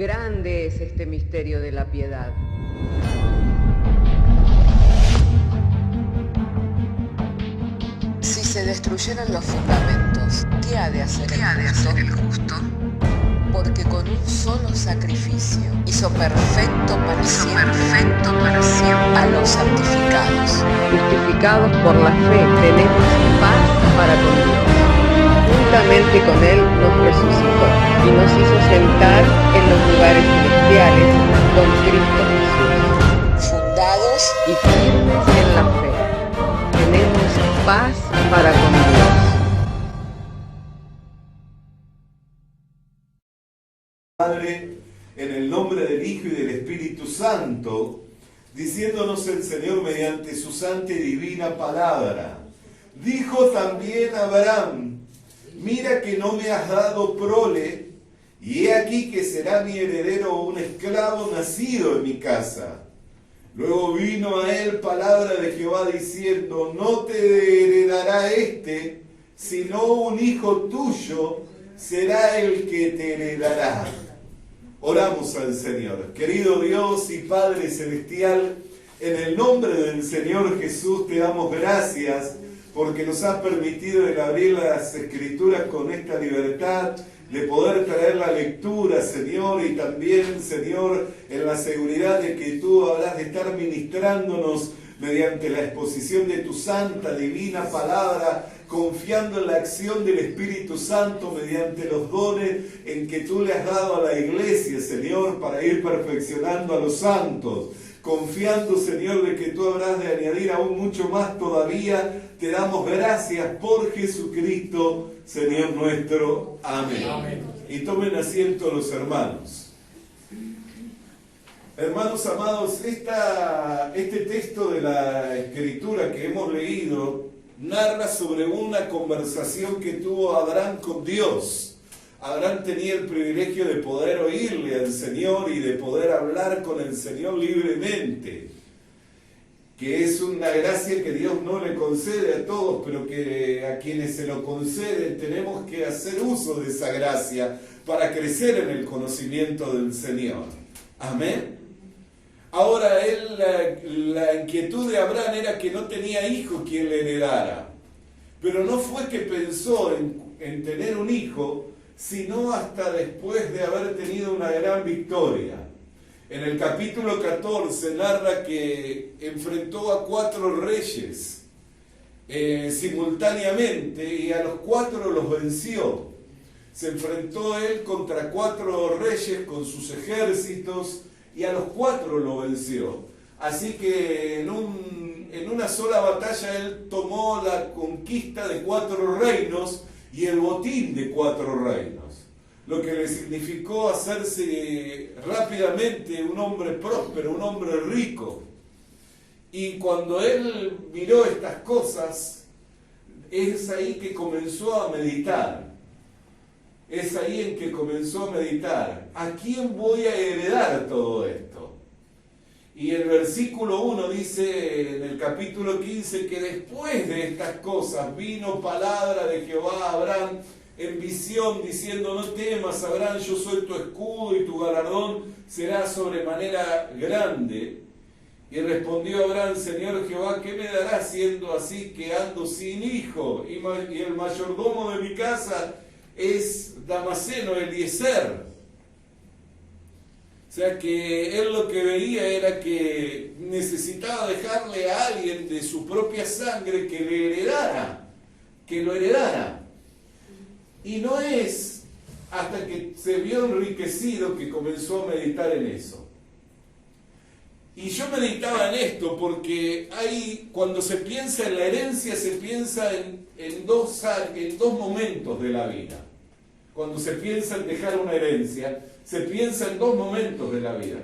Grande es este misterio de la piedad. Si se destruyeran los fundamentos, ¿qué ha de hacer el justo? Porque con un solo sacrificio hizo perfecto para siempre a los santificados. Justificados por la fe, tenemos paz para con Dios. Juntamente con Él nos resucitó y nos hizo sentar en los lugares celestiales con Cristo Jesús. Fundados y firmes en la fe, tenemos paz para con Dios. Padre, en el nombre del Hijo y del Espíritu Santo, diciéndonos el Señor mediante su santa y divina palabra. Dijo también Abraham: mira que no me has dado prole, y he aquí que será mi heredero un esclavo nacido en mi casa. Luego vino a él palabra de Jehová diciendo: no te heredará este, sino un hijo tuyo será el que te heredará. Oramos al Señor. Querido Dios y Padre Celestial, en el nombre del Señor Jesús te damos gracias porque nos has permitido el abrir las Escrituras con esta libertad de poder traer la lectura, Señor, y también, Señor, en la seguridad de que tú habrás de estar ministrándonos mediante la exposición de tu santa, divina palabra, confiando en la acción del Espíritu Santo mediante los dones en que tú le has dado a la iglesia, Señor, para ir perfeccionando a los santos. Confiando, Señor, de que tú habrás de añadir aún mucho más todavía, te damos gracias por Jesucristo, Señor nuestro. Amén. Amén. Y tomen asiento los hermanos. Hermanos amados, este texto de la Escritura que hemos leído narra sobre una conversación que tuvo Abraham con Dios. Abraham tenía el privilegio de poder oírle al Señor y de poder hablar con el Señor libremente, que es una gracia que Dios no le concede a todos, pero que a quienes se lo conceden tenemos que hacer uso de esa gracia para crecer en el conocimiento del Señor. Amén. Ahora, la inquietud de Abraham era que no tenía hijo quien le heredara, pero no fue que pensó en tener un hijo, sino hasta después de haber tenido una gran victoria. En el capítulo 14 narra que enfrentó a 4 reyes simultáneamente y a los 4 los venció. Se enfrentó él contra 4 reyes con sus ejércitos y a los 4 lo venció. Así que en una sola batalla él tomó la conquista de 4 reinos y el botín de 4 reinos, lo que le significó hacerse rápidamente un hombre próspero, un hombre rico. Y cuando él miró estas cosas, es ahí que comenzó a meditar. Es ahí en que comenzó a meditar. ¿A quién voy a heredar todo esto? Y el versículo 1 dice en el capítulo 15 que después de estas cosas vino palabra de Jehová a Abraham en visión diciendo: no temas, Abraham, yo soy tu escudo y tu galardón será sobremanera grande. Y respondió Abraham: Señor Jehová, ¿qué me dará siendo así que ando sin hijo? Y el mayordomo de mi casa es Damaseno, Eliezer. O sea que él lo que veía era que necesitaba dejarle a alguien de su propia sangre que le heredara, que lo heredara. Y no es hasta que se vio enriquecido que comenzó a meditar en eso. Y yo meditaba en esto porque cuando se piensa en la herencia, se piensa en dos momentos de la vida. Cuando se piensa en dejar una herencia, se piensa en 2 momentos de la vida.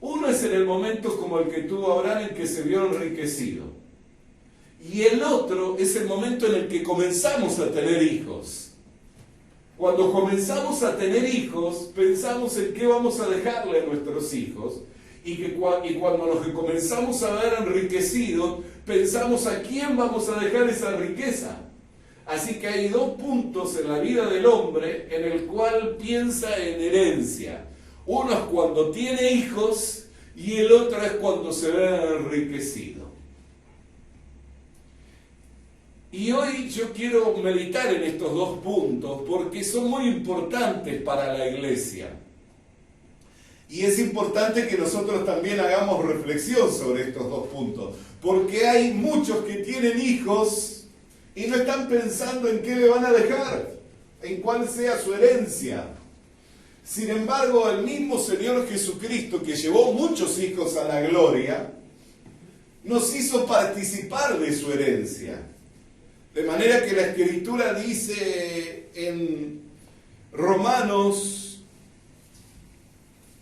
Uno es en el momento como el que tuvo Abraham, en que se vio enriquecido. Y el otro es el momento en el que comenzamos a tener hijos. Cuando comenzamos a tener hijos, pensamos en qué vamos a dejarle a nuestros hijos. Y cuando los que comenzamos a ver enriquecidos, pensamos a quién vamos a dejar esa riqueza. Así que hay 2 puntos en la vida del hombre en el cual piensa en herencia. Uno es cuando tiene hijos y el otro es cuando se ve enriquecido. Y hoy yo quiero meditar en estos dos puntos porque son muy importantes para la iglesia. Y es importante que nosotros también hagamos reflexión sobre estos dos puntos, porque hay muchos que tienen hijos y no están pensando en qué le van a dejar, en cuál sea su herencia. Sin embargo, el mismo Señor Jesucristo, que llevó muchos hijos a la gloria, nos hizo participar de su herencia. De manera que la Escritura dice en Romanos,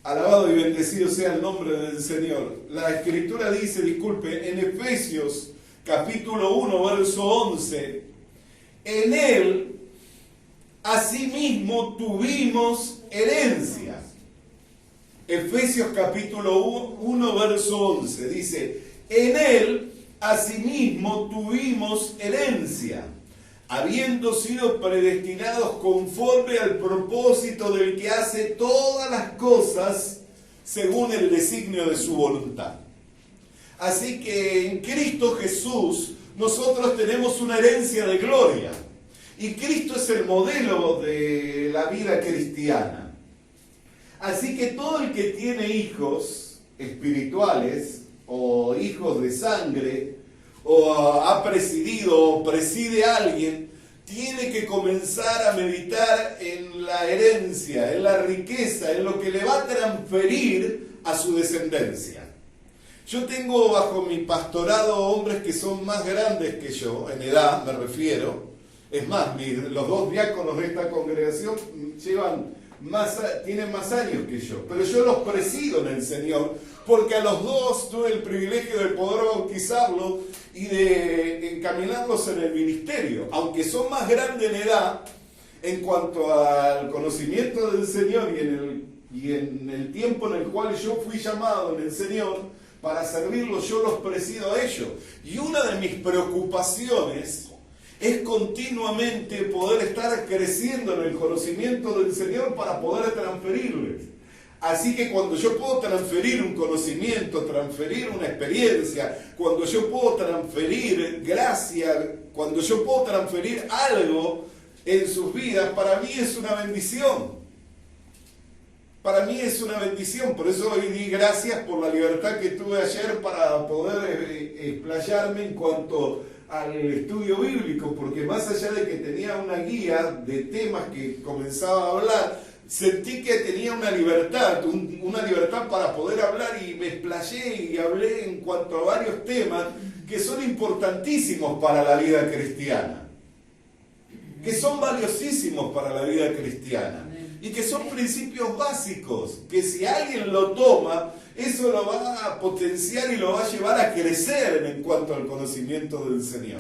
alabado y bendecido sea el nombre del Señor, la Escritura dice, en Efesios capítulo 1, verso 11, en Él asimismo tuvimos herencia. Efesios capítulo 1, verso 11, dice, en Él asimismo tuvimos herencia, habiendo sido predestinados conforme al propósito del que hace todas las cosas según el designio de su voluntad. Así que en Cristo Jesús nosotros tenemos una herencia de gloria. Y Cristo es el modelo de la vida cristiana. Así que todo el que tiene hijos espirituales o hijos de sangre o ha presidido o preside a alguien, tiene que comenzar a meditar en la herencia, en la riqueza, en lo que le va a transferir a su descendencia. Yo tengo bajo mi pastorado hombres que son más grandes que yo, en edad me refiero. Es más, los dos diáconos de esta congregación tienen más años que yo, pero yo los presido en el Señor, porque a los dos tuve el privilegio de poder bautizarlos y de encaminarlos en el ministerio. Aunque son más grandes en edad, en cuanto al conocimiento del Señor y en el tiempo en el cual yo fui llamado en el Señor para servirlos, yo los presido a ellos. Y una de mis preocupaciones es continuamente poder estar creciendo en el conocimiento del Señor para poder transferirles. Así que cuando yo puedo transferir un conocimiento, transferir una experiencia, cuando yo puedo transferir gracia, cuando yo puedo transferir algo en sus vidas, para mí es una bendición. Para mí es una bendición, por eso hoy di gracias por la libertad que tuve ayer para poder explayarme en cuanto al estudio bíblico, porque más allá de que tenía una guía de temas que comenzaba a hablar, sentí que tenía una libertad para poder hablar y me explayé y hablé en cuanto a varios temas que son importantísimos para la vida cristiana, que son valiosísimos para la vida cristiana. Y que son principios básicos, que si alguien lo toma, eso lo va a potenciar y lo va a llevar a crecer en cuanto al conocimiento del Señor.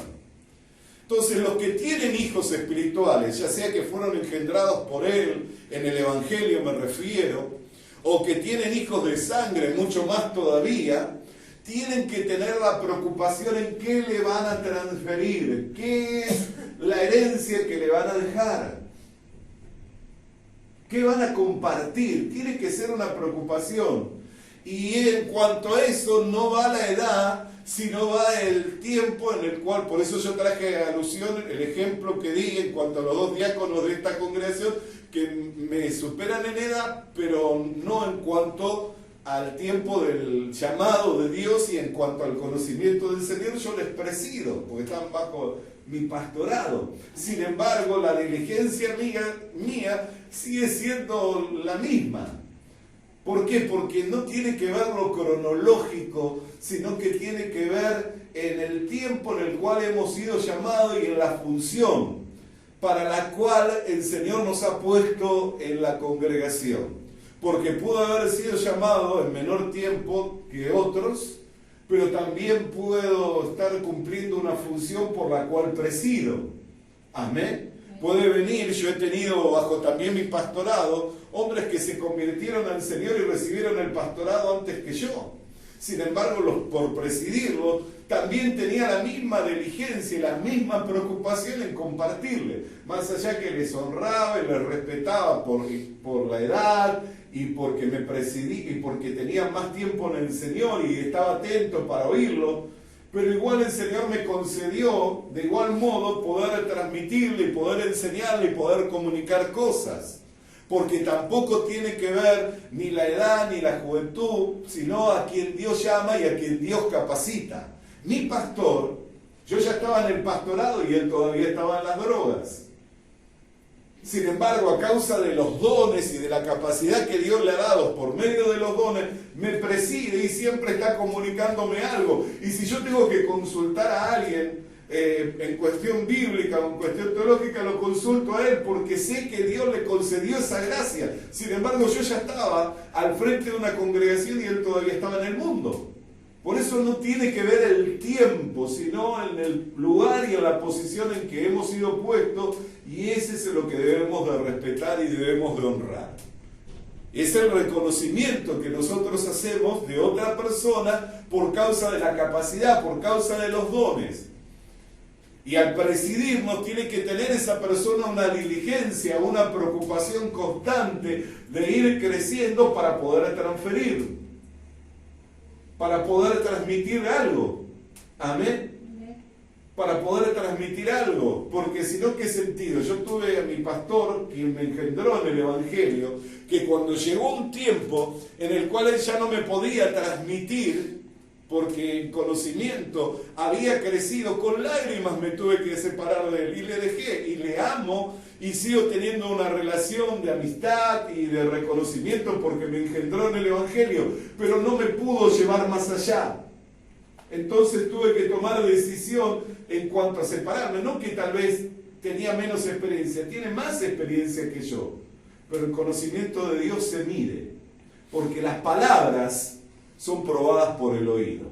Entonces, los que tienen hijos espirituales, ya sea que fueron engendrados por Él, en el Evangelio me refiero, o que tienen hijos de sangre, mucho más todavía, tienen que tener la preocupación en qué le van a transferir, qué es la herencia que le van a dejar. ¿Qué van a compartir? Tiene que ser una preocupación. Y en cuanto a eso, no va la edad, sino va el tiempo en el cual, por eso yo traje a alusión el ejemplo que di en cuanto a los dos diáconos de esta congregación, que me superan en edad, pero no en cuanto al tiempo del llamado de Dios y en cuanto al conocimiento del Señor, yo les presido, porque están bajo mi pastorado. Sin embargo, la diligencia mía sigue siendo la misma. ¿Por qué? Porque no tiene que ver lo cronológico, sino que tiene que ver en el tiempo en el cual hemos sido llamados y en la función para la cual el Señor nos ha puesto en la congregación. Porque pudo haber sido llamado en menor tiempo que otros, pero también puedo estar cumpliendo una función por la cual presido. Amén. Puede venir, yo he tenido bajo también mi pastorado, hombres que se convirtieron al Señor y recibieron el pastorado antes que yo. Sin embargo, por presidirlo, también tenía la misma diligencia y la misma preocupación en compartirle. Más allá que les honraba y les respetaba por la edad y porque me presidí y porque tenía más tiempo en el Señor y estaba atento para oírlo, pero igual el Señor me concedió de igual modo poder transmitirle y poder enseñarle y poder comunicar cosas, porque tampoco tiene que ver ni la edad ni la juventud, sino a quien Dios llama y a quien Dios capacita. Mi pastor, yo ya estaba en el pastorado y él todavía estaba en las drogas. Sin embargo, a causa de los dones y de la capacidad que Dios le ha dado por medio de los dones, me preside y siempre está comunicándome algo. Y si yo tengo que consultar a alguien en cuestión bíblica o en cuestión teológica, lo consulto a él porque sé que Dios le concedió esa gracia. Sin embargo, yo ya estaba al frente de una congregación y él todavía estaba en el mundo. Por eso no tiene que ver el tiempo, sino en el lugar y en la posición en que hemos sido puestos, y ese es lo que debemos de respetar y debemos de honrar. Es el reconocimiento que nosotros hacemos de otra persona por causa de la capacidad, por causa de los dones. Y al presidirnos tiene que tener esa persona una diligencia, una preocupación constante de ir creciendo para poder transferir, para poder transmitir algo. Amén. Para poder transmitir algo, porque si no, ¿qué sentido? Yo tuve a mi pastor, quien me engendró en el Evangelio, que cuando llegó un tiempo en el cual él ya no me podía transmitir, porque en conocimiento había crecido, con lágrimas me tuve que separar de él y le dejé, y le amo, y sigo teniendo una relación de amistad y de reconocimiento porque me engendró en el Evangelio, pero no me pudo llevar más allá. Entonces tuve que tomar decisión en cuanto a separarme, no que tal vez tenía menos experiencia, tiene más experiencia que yo, pero el conocimiento de Dios se mide, porque las palabras son probadas por el oído.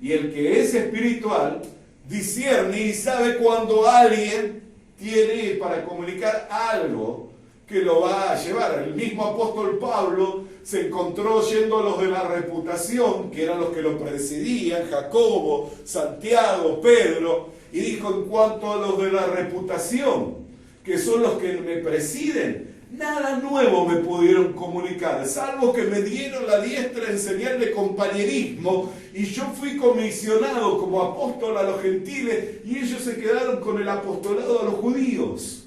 Y el que es espiritual discierne y sabe cuando alguien tiene para comunicar algo que lo va a llevar. El mismo apóstol Pablo se encontró yendo a los de la reputación, que eran los que lo precedían, Jacobo, Santiago, Pedro, y dijo: en cuanto a los de la reputación, que son los que me presiden, nada nuevo me pudieron comunicar, salvo que me dieron la diestra en señal de compañerismo, y yo fui comisionado como apóstol a los gentiles, y ellos se quedaron con el apostolado a los judíos.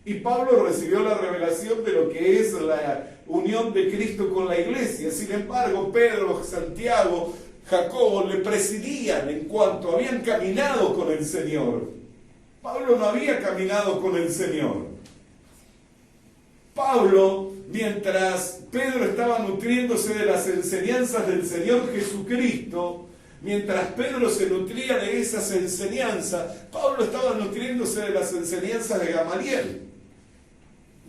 Y Pablo recibió la revelación de lo que es la unión de Cristo con la iglesia. Sin embargo, Pedro, Santiago, Jacobo le presidían en cuanto habían caminado con el Señor. Pablo no había caminado con el Señor. Pablo, mientras Pedro estaba nutriéndose de las enseñanzas del Señor Jesucristo, mientras Pedro se nutría de esas enseñanzas, Pablo estaba nutriéndose de las enseñanzas de Gamaliel.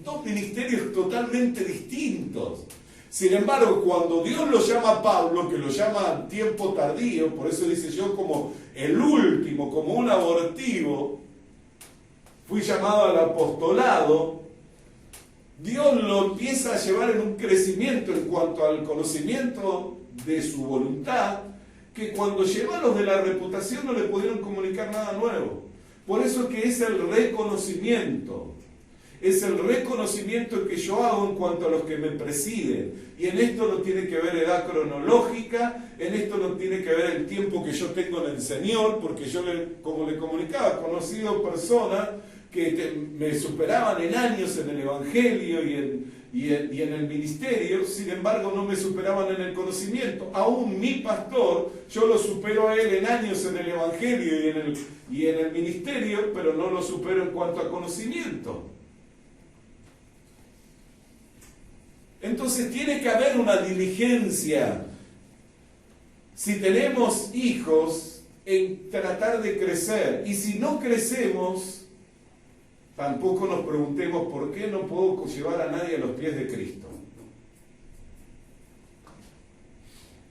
Dos ministerios totalmente distintos. Sin embargo, cuando Dios lo llama a Pablo, que lo llama en tiempo tardío, por eso dice yo como el último, como un abortivo, fui llamado al apostolado, Dios lo empieza a llevar en un crecimiento en cuanto al conocimiento de su voluntad, que cuando llegó a los de la reputación no le pudieron comunicar nada nuevo. Por eso que es el reconocimiento. Es el reconocimiento que yo hago en cuanto a los que me presiden. Y en esto no tiene que ver edad cronológica, en esto no tiene que ver el tiempo que yo tengo en el Señor, porque yo, como le comunicaba, he conocido personas que me superaban en años en el Evangelio y en el ministerio, sin embargo no me superaban en el conocimiento. Aún mi pastor, yo lo supero a él en años en el Evangelio y en el ministerio, pero no lo supero en cuanto a conocimiento. Entonces tiene que haber una diligencia, si tenemos hijos, en tratar de crecer. Y si no crecemos, tampoco nos preguntemos por qué no puedo llevar a nadie a los pies de Cristo.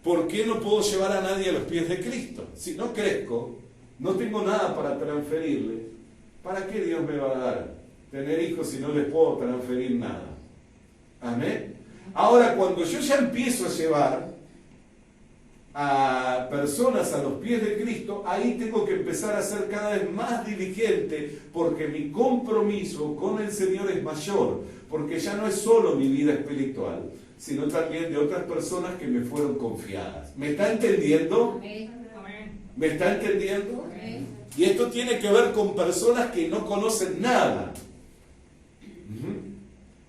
¿Por qué no puedo llevar a nadie a los pies de Cristo? Si no crezco, no tengo nada para transferirle. ¿Para qué Dios me va a dar tener hijos si no les puedo transferir nada? Amén. Ahora, cuando yo ya empiezo a llevar, a personas a los pies de Cristo, ahí tengo que empezar a ser cada vez más diligente, porque mi compromiso con el Señor es mayor, porque ya no es solo mi vida espiritual, sino también de otras personas que me fueron confiadas. ¿Me está entendiendo? ¿Me está entendiendo? Y esto tiene que ver con personas que no conocen nada.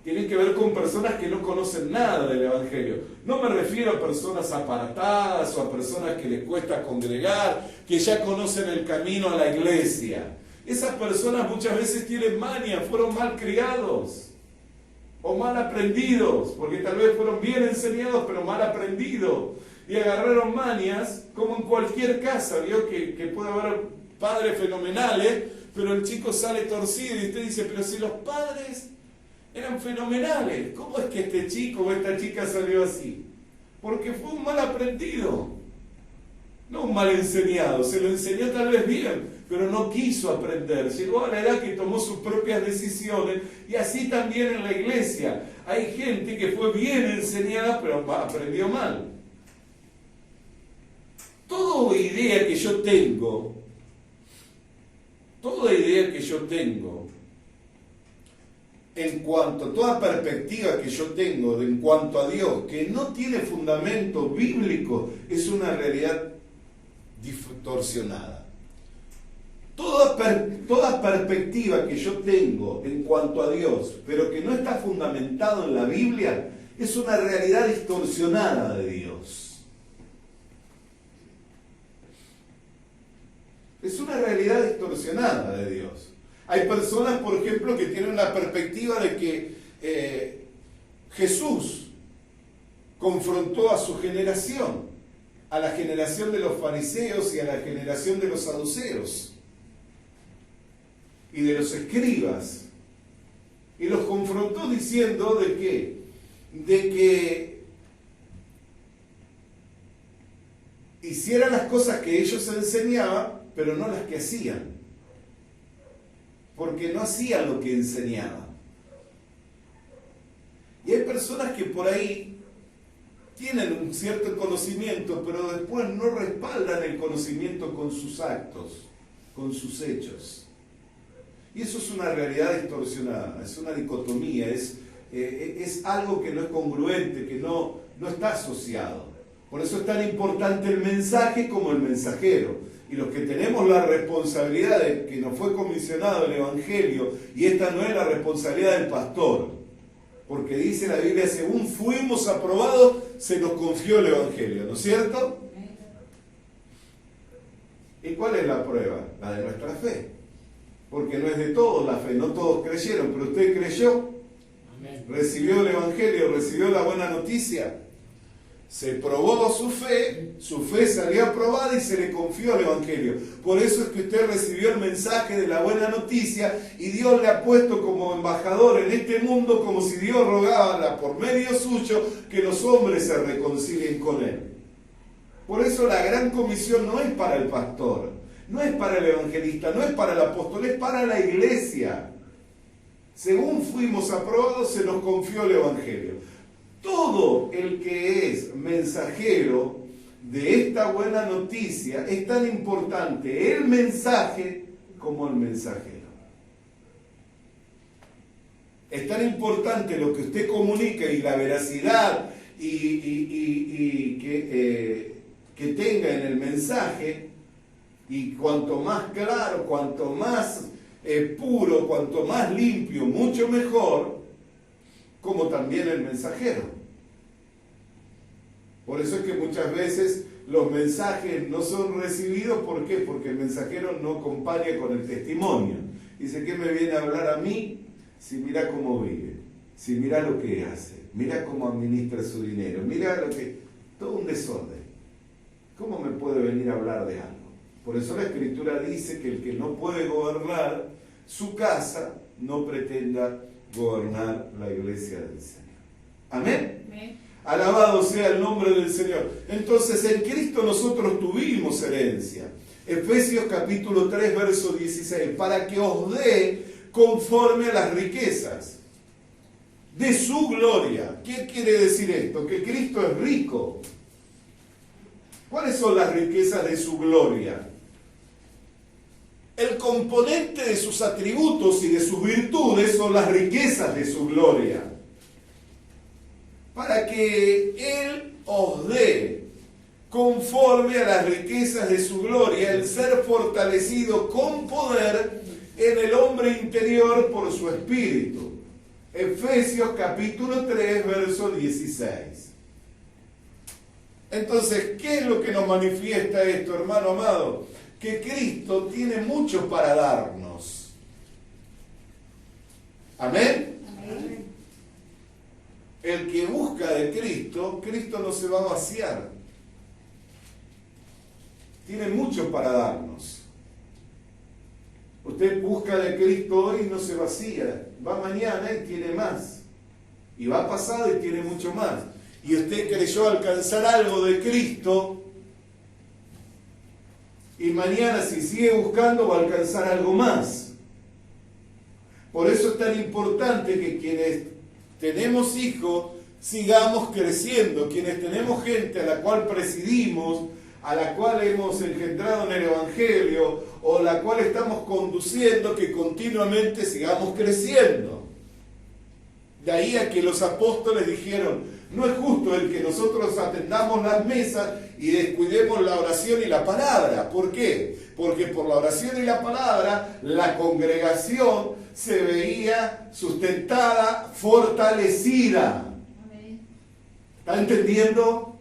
Tienen que ver con personas que no conocen nada del Evangelio. No me refiero a personas apartadas o a personas que les cuesta congregar, que ya conocen el camino a la iglesia. Esas personas muchas veces tienen maña, fueron mal criados o mal aprendidos, porque tal vez fueron bien enseñados pero mal aprendidos y agarraron mañas, como en cualquier casa. Vio que puede haber padres fenomenales, pero el chico sale torcido y usted dice, pero si los padres eran fenomenales, ¿cómo es que este chico o esta chica salió así? Porque fue un mal aprendido, no un mal enseñado. Se lo enseñó tal vez bien, pero no quiso aprender. Llegó a la edad que tomó sus propias decisiones, y así también en la iglesia. Hay gente que fue bien enseñada, pero aprendió mal. Toda idea que yo tengo, toda perspectiva que yo tengo en cuanto a Dios, que no tiene fundamento bíblico, es una realidad distorsionada. Toda perspectiva que yo tengo en cuanto a Dios, pero que no está fundamentado en la Biblia, es una realidad distorsionada de Dios. Es una realidad distorsionada de Dios. Hay personas, por ejemplo, que tienen la perspectiva de que Jesús confrontó a su generación, a la generación de los fariseos y a la generación de los saduceos y de los escribas, y los confrontó diciendo de que hicieran las cosas que ellos enseñaban, pero no las que hacían, porque no hacían lo que enseñaban. Y hay personas que por ahí tienen un cierto conocimiento, pero después no respaldan el conocimiento con sus actos, con sus hechos. Y eso es una realidad distorsionada, es una dicotomía, es algo que no es congruente, que no está asociado. Por eso es tan importante el mensaje como el mensajero. Y los que tenemos la responsabilidad de que nos fue comisionado el Evangelio, y esta no es la responsabilidad del pastor, porque dice la Biblia, según fuimos aprobados, se nos confió el Evangelio, ¿no es cierto? ¿Y cuál es la prueba? La de nuestra fe. Porque no es de todos la fe, no todos creyeron, pero usted creyó, recibió el Evangelio, recibió la buena noticia. Se probó su fe salió aprobada y se le confió el Evangelio. Por eso es que usted recibió el mensaje de la buena noticia, y Dios le ha puesto como embajador en este mundo, como si Dios rogara por medio suyo que los hombres se reconcilien con Él. Por eso la gran comisión no es para el pastor, no es para el evangelista, no es para el apóstol, es para la iglesia. Según fuimos aprobados, se nos confió el Evangelio. Todo el que es mensajero de esta buena noticia es tan importante el mensaje como el mensajero. Es tan importante lo que usted comunica y la veracidad que tenga en el mensaje, y cuanto más claro, cuanto más puro, cuanto más limpio, mucho mejor, como también el mensajero. Por eso es que muchas veces los mensajes no son recibidos. ¿Por qué? Porque el mensajero no acompaña con el testimonio. Dice, ¿qué me viene a hablar a mí si mira cómo vive? Si mira lo que hace, mira cómo administra su dinero, mira lo que... todo un desorden. ¿Cómo me puede venir a hablar de algo? Por eso la Escritura dice que el que no puede gobernar su casa, no pretenda gobernar la iglesia del Señor. ¿Amén? Amén. Alabado sea el nombre del Señor. Entonces, en Cristo nosotros tuvimos herencia. Efesios capítulo 3, verso 16. Para que os dé conforme a las riquezas de su gloria. ¿Qué quiere decir esto? Que Cristo es rico. ¿Cuáles son las riquezas de su gloria? El componente de sus atributos y de sus virtudes son las riquezas de su gloria. Para que Él os dé, conforme a las riquezas de su gloria, el ser fortalecido con poder en el hombre interior por su espíritu. Efesios capítulo 3, verso 16. Entonces, ¿qué es lo que nos manifiesta esto, hermano amado? Que Cristo tiene mucho para darnos. ¿Amén? Amén. El que busca de Cristo, Cristo no se va a vaciar. Tiene mucho para darnos. Usted busca de Cristo hoy y no se vacía. Va mañana y tiene más. Y va pasado y tiene mucho más. Y usted creyó alcanzar algo de Cristo, y mañana si sigue buscando va a alcanzar algo más. Por eso es tan importante que quienes tenemos hijos sigamos creciendo, quienes tenemos gente a la cual presidimos, a la cual hemos engendrado en el Evangelio, o la cual estamos conduciendo, que continuamente sigamos creciendo. De ahí a que los apóstoles dijeron, no es justo el que nosotros atendamos las mesas y descuidemos la oración y la palabra. ¿Por qué? Porque por la oración y la palabra la congregación se veía sustentada, fortalecida. ¿Está entendiendo?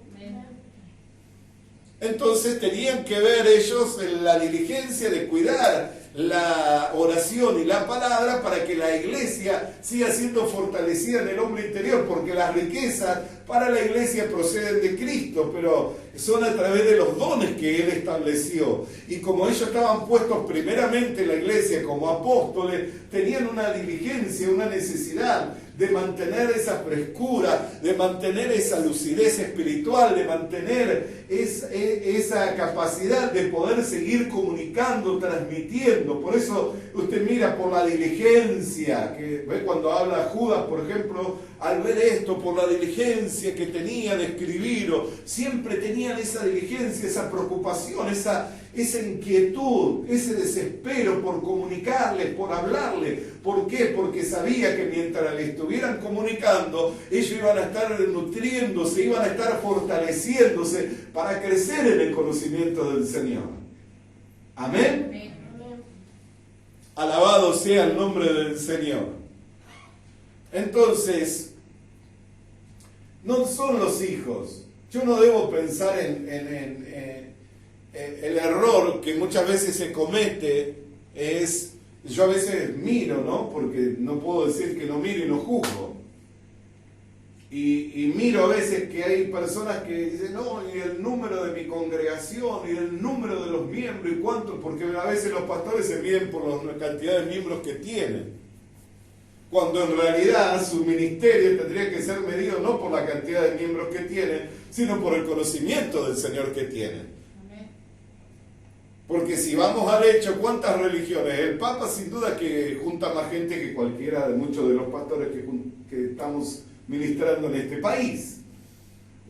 Entonces tenían que ver ellos en la diligencia de cuidar la oración y la palabra para que la iglesia siga siendo fortalecida en el hombre interior, porque las riquezas para la iglesia proceden de Cristo, pero son a través de los dones que Él estableció. Y como ellos estaban puestos primeramente en la iglesia como apóstoles, tenían una diligencia, una necesidad de mantener esa frescura, de mantener esa lucidez espiritual, de mantener esa capacidad de poder seguir comunicando, transmitiendo. Por eso usted mira por la diligencia, que ve cuando habla Judas, por ejemplo, al ver esto, por la diligencia que tenía de escribir, siempre tenían esa diligencia, esa preocupación, esa inquietud, ese desespero por comunicarles, por hablarles. ¿Por qué? Porque sabía que mientras le estuvieran comunicando, ellos iban a estar nutriéndose, iban a estar fortaleciéndose para crecer en el conocimiento del Señor. ¿Amén? Amén. Alabado sea el nombre del Señor. Entonces, no son los hijos. Yo no debo pensar en el error que muchas veces se comete es, yo a veces miro, ¿no? Porque no puedo decir que no miro y no juzgo. Y miro a veces que hay personas que dicen, no, y el número de mi congregación, y el número de los miembros, y cuánto, porque a veces los pastores se miden por la cantidad de miembros que tienen. Cuando en realidad su ministerio tendría que ser medido no por la cantidad de miembros que tienen, sino por el conocimiento del Señor que tienen. Porque si vamos al hecho, ¿cuántas religiones? El Papa sin duda que junta más gente que cualquiera de muchos de los pastores que estamos ministrando en este país.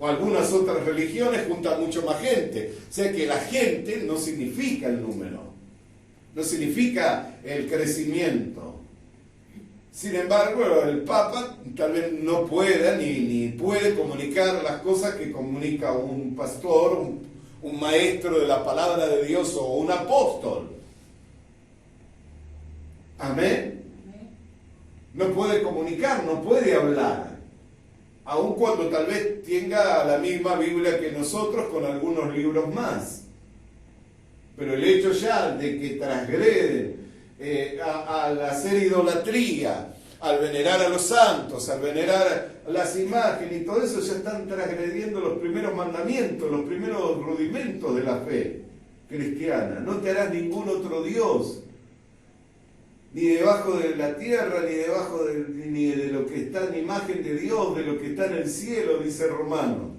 O algunas otras religiones juntan mucho más gente. O sea que la gente no significa el número, no significa el crecimiento. Sin embargo, el Papa tal vez no pueda ni puede comunicar las cosas que comunica un pastor, un maestro de la palabra de Dios o un apóstol. Amén. No puede comunicar, no puede hablar. Aun cuando tal vez tenga la misma Biblia que nosotros con algunos libros más. Pero el hecho ya de que transgreden al hacer idolatría, al venerar a los santos, al venerar las imágenes y todo eso, ya están transgrediendo los primeros mandamientos, los primeros rudimentos de la fe cristiana. No te harás ningún otro Dios, ni debajo de la tierra, ni debajo ni de lo que está en imagen de Dios, de lo que está en el cielo, dice Romano.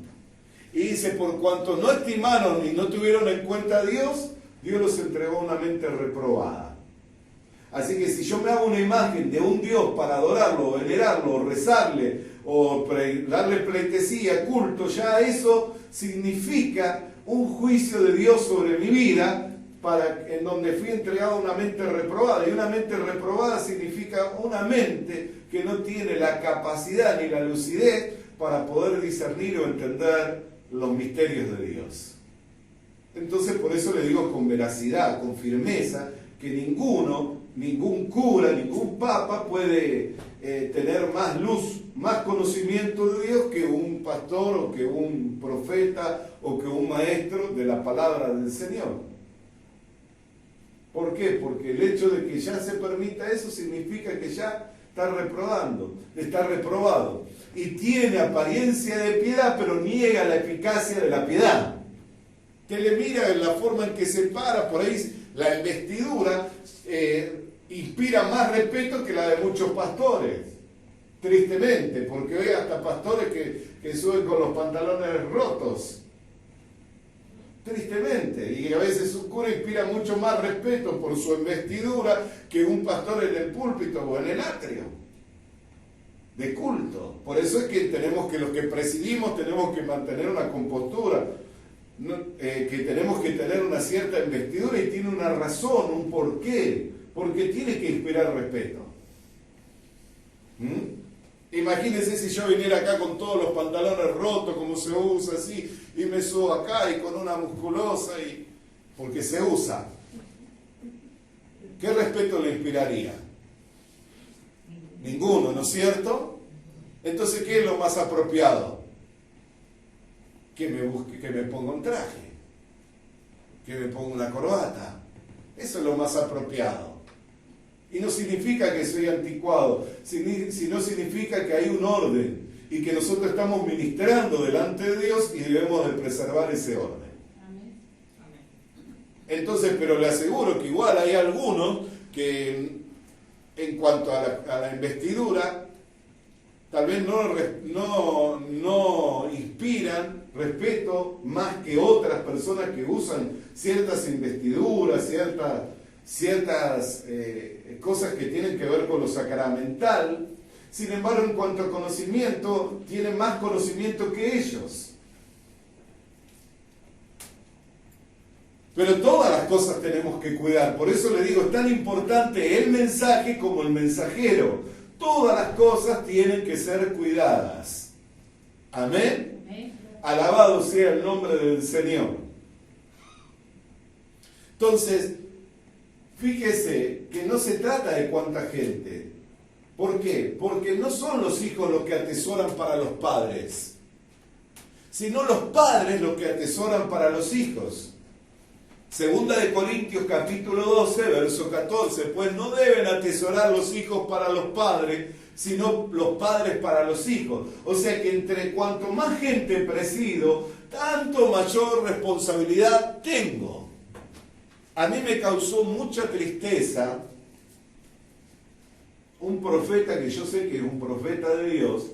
Y dice, por cuanto no estimaron ni no tuvieron en cuenta a Dios, Dios los entregó a una mente reprobada. Así que si yo me hago una imagen de un Dios para adorarlo, venerarlo, rezarle, o darle pleitesía, culto, ya eso significa un juicio de Dios sobre mi vida, en donde fui entregado a una mente reprobada. Y una mente reprobada significa una mente que no tiene la capacidad ni la lucidez para poder discernir o entender los misterios de Dios. Entonces por eso le digo con veracidad, con firmeza, que ningún cura, ningún papa puede tener más luz, más conocimiento de Dios que un pastor o que un profeta o que un maestro de la palabra del Señor. ¿Por qué? Porque el hecho de que ya se permita eso significa que ya está reprobado y tiene apariencia de piedad, pero niega la eficacia de la piedad. Que le mira en la forma en que se para, por ahí la investidura inspira más respeto que la de muchos pastores, tristemente, porque hoy hasta pastores que suben con los pantalones rotos, tristemente, y a veces un cura inspira mucho más respeto por su investidura que un pastor en el púlpito o en el atrio de culto. Por eso es que los que presidimos tenemos que mantener una compostura, que tenemos que tener una cierta investidura, y tiene una razón, un porqué, porque tiene que inspirar respeto. Imagínense si yo viniera acá con todos los pantalones rotos, como se usa así, y me subo acá y con una musculosa, porque se usa. ¿Qué respeto le inspiraría? Ninguno, ¿no es cierto? Entonces, ¿qué es lo más apropiado? Que me ponga un traje, que me ponga una corbata. Eso es lo más apropiado. Y no significa que soy anticuado, sino significa que hay un orden y que nosotros estamos ministrando delante de Dios y debemos de preservar ese orden. Entonces, pero le aseguro que igual hay algunos que en cuanto a la investidura tal vez no inspiran respeto más que otras personas que usan ciertas investiduras, ciertas cosas que tienen que ver con lo sacramental. Sin embargo, en cuanto a conocimiento, tienen más conocimiento que ellos. Pero todas las cosas tenemos que cuidar. Por eso le digo, es tan importante el mensaje como el mensajero. Todas las cosas tienen que ser cuidadas. Amén. Alabado sea el nombre del Señor. Entonces, fíjese que no se trata de cuánta gente. ¿Por qué? Porque no son los hijos los que atesoran para los padres, sino los padres los que atesoran para los hijos. Segunda de Corintios capítulo 12, verso 14, pues no deben atesorar los hijos para los padres, sino los padres para los hijos. O sea que entre cuanto más gente presido, tanto mayor responsabilidad tengo. A mí me causó mucha tristeza un profeta, que yo sé que es un profeta de Dios,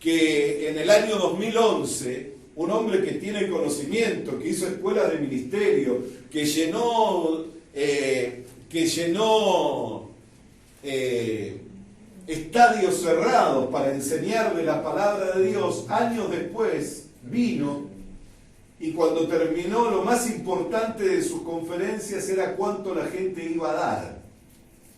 que en el año 2011, un hombre que tiene conocimiento, que hizo escuelas de ministerio, que llenó estadios cerrados para enseñar de la palabra de Dios, años después vino, y cuando terminó, lo más importante de sus conferencias era cuánto la gente iba a dar,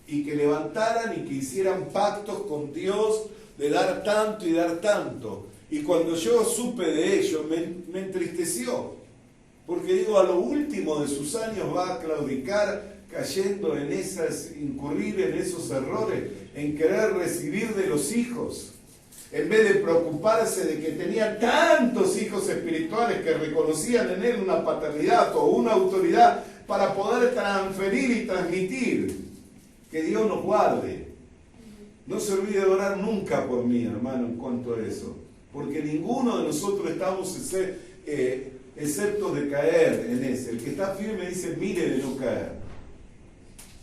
y que levantaran y que hicieran pactos con Dios de dar tanto y dar tanto. Y cuando yo supe de ello, me entristeció, porque digo, a lo último de sus años va a claudicar cayendo en incurrir en esos errores, en querer recibir de los hijos, en vez de preocuparse de que tenía tantos hijos espirituales que reconocían en él una paternidad o una autoridad para poder transferir y transmitir. Que Dios nos guarde. No se olvide de orar nunca por mí, hermano, en cuanto a eso. Porque ninguno de nosotros estamos exceptos de caer en ese. El que está firme dice, mire de no caer.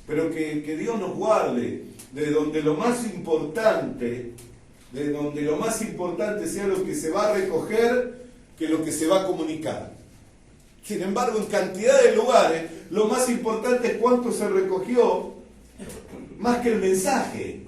Pero que Dios nos guarde de donde lo más importante sea lo que se va a recoger que lo que se va a comunicar. Sin embargo, en cantidad de lugares, lo más importante es cuánto se recogió más que el mensaje.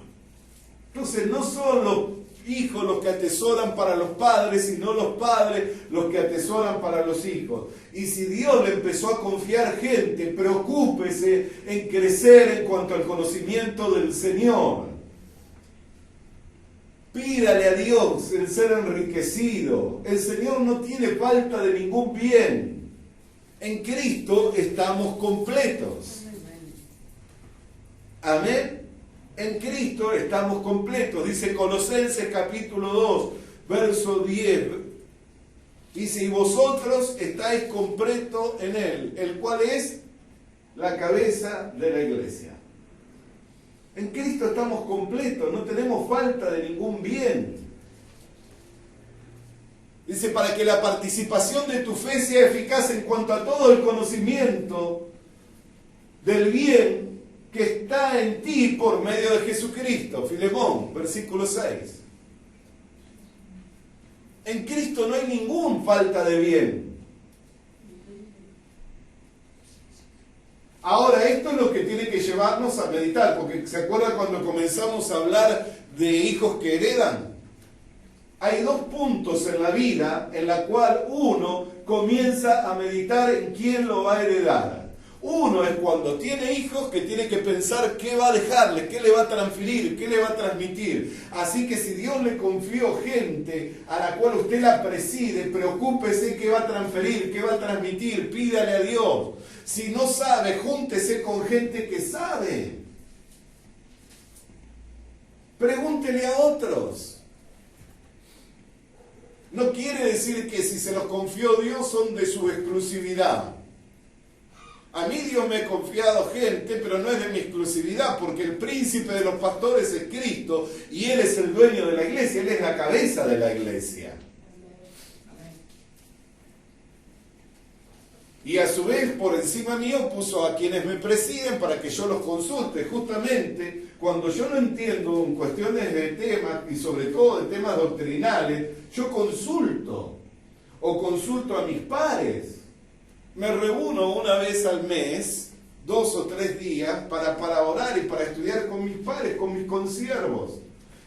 Entonces no son los hijos los que atesoran para los padres, sino los padres los que atesoran para los hijos. Y si Dios le empezó a confiar gente, preocúpese en crecer en cuanto al conocimiento del Señor. Pídale a Dios el ser enriquecido. El Señor no tiene falta de ningún bien. En Cristo estamos completos. Amén. En Cristo estamos completos. Dice Colosenses capítulo 2, verso 10. Dice, y vosotros estáis completos en Él, el cual es la cabeza de la iglesia. En Cristo estamos completos, no tenemos falta de ningún bien. Dice, para que la participación de tu fe sea eficaz en cuanto a todo el conocimiento del bien que está en ti por medio de Jesucristo. Filemón, versículo 6. En Cristo no hay ninguna falta de bien. Ahora, esto es lo que tiene que llevarnos a meditar, porque ¿se acuerdan cuando comenzamos a hablar de hijos que heredan? Hay dos puntos en la vida en la cual uno comienza a meditar en quién lo va a heredar. Uno es cuando tiene hijos que tiene que pensar qué va a dejarle, qué le va a transferir, qué le va a transmitir. Así que si Dios le confió gente a la cual usted la preside, preocúpese qué va a transferir, qué va a transmitir, pídale a Dios. Si no sabe, júntese con gente que sabe. Pregúntele a otros. No quiere decir que si se los confió Dios son de su exclusividad. A mí Dios me ha confiado gente, pero no es de mi exclusividad, porque el príncipe de los pastores es Cristo y Él es el dueño de la iglesia, Él es la cabeza de la iglesia. Y a su vez, por encima mío, puso a quienes me presiden para que yo los consulte. Justamente, cuando yo no entiendo en cuestiones de temas, y sobre todo de temas doctrinales, yo consulto, o consulto a mis pares. Me reúno una vez al mes, 2 o 3 días, para orar y para estudiar con mis pares, con mis consiervos.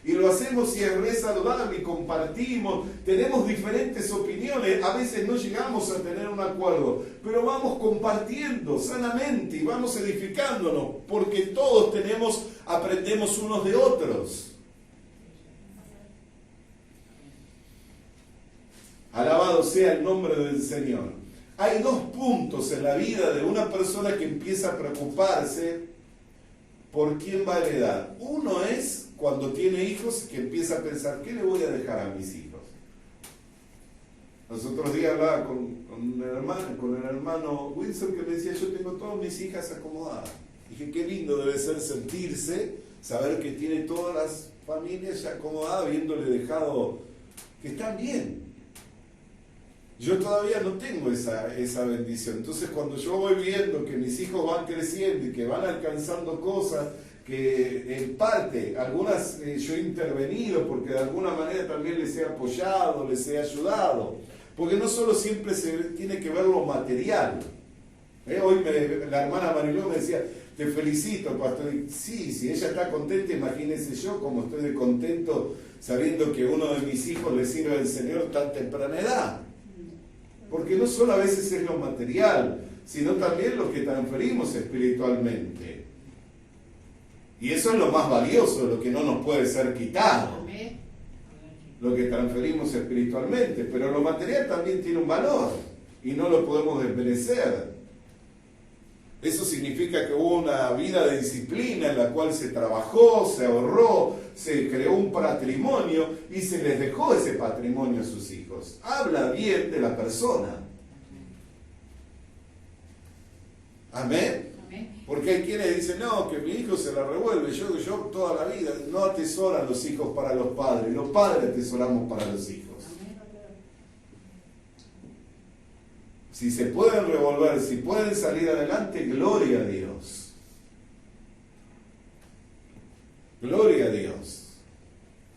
Y lo hacemos y es re saludable y compartimos, tenemos diferentes opiniones, a veces no llegamos a tener un acuerdo, pero vamos compartiendo sanamente y vamos edificándonos, porque todos aprendemos unos de otros. Alabado sea el nombre del Señor. Hay 2 puntos en la vida de una persona que empieza a preocuparse por quién va a heredar. Uno es cuando tiene hijos, que empieza a pensar, ¿qué le voy a dejar a mis hijos? Los otros días hablaba con el hermano Wilson, que me decía, yo tengo todas mis hijas acomodadas. Dije, qué lindo debe ser sentirse, saber que tiene todas las familias ya acomodadas, habiéndole dejado que están bien. Yo todavía no tengo esa bendición. Entonces, cuando yo voy viendo que mis hijos van creciendo y que van alcanzando cosas, que en parte, algunas yo he intervenido porque de alguna manera también les he apoyado, les he ayudado. Porque no solo siempre se tiene que ver lo material. Hoy la hermana Mariló me decía, te felicito, pastor. Y sí, si ella está contenta, imagínese yo como estoy de contento sabiendo que uno de mis hijos le sirve al Señor tan temprana edad. Porque no solo a veces es lo material, sino también lo que transferimos espiritualmente. Y eso es lo más valioso, lo que no nos puede ser quitado. Lo que transferimos espiritualmente. Pero lo material también tiene un valor y no lo podemos desmerecer. Eso significa que hubo una vida de disciplina en la cual se trabajó, se ahorró, se creó un patrimonio y se les dejó ese patrimonio a sus hijos. Habla bien de la persona. Amén. Porque hay quienes dicen, no, que mi hijo se la revuelve, yo toda la vida. No atesoran los hijos para los padres atesoramos para los hijos. Si se pueden revolver, si pueden salir adelante, gloria a Dios. Gloria a Dios.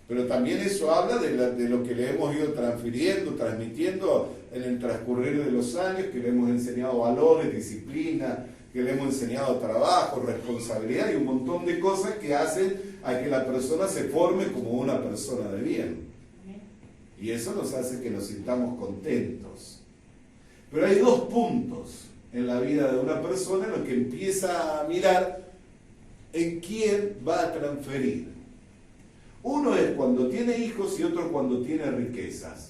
Pero también eso habla de lo que le hemos ido transfiriendo, transmitiendo en el transcurrir de los años, que le hemos enseñado valores, disciplina, que le hemos enseñado trabajo, responsabilidad y un montón de cosas que hacen a que la persona se forme como una persona de bien. Y eso nos hace que nos sintamos contentos. Pero hay dos puntos en la vida de una persona en los que empieza a mirar en quién va a transferir. Uno es cuando tiene hijos y otro cuando tiene riquezas.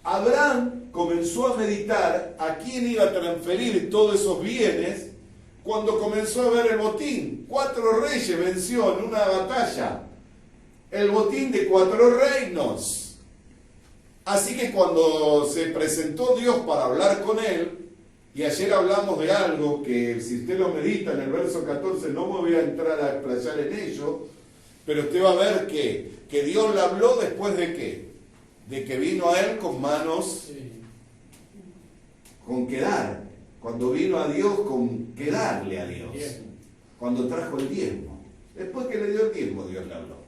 Abraham comenzó a meditar a quién iba a transferir todos esos bienes cuando comenzó a ver el botín. 4 reyes venció en una batalla. El botín de 4 reinos. Así que cuando se presentó Dios para hablar con él, y ayer hablamos de algo que si usted lo medita en el verso 14, no me voy a entrar a explayar en ello, pero usted va a ver que Dios le habló después de ¿qué? De que vino a él con manos, con que dar. Cuando vino a Dios con que darle a Dios. Cuando trajo el diezmo. Después que le dio el diezmo, Dios le habló.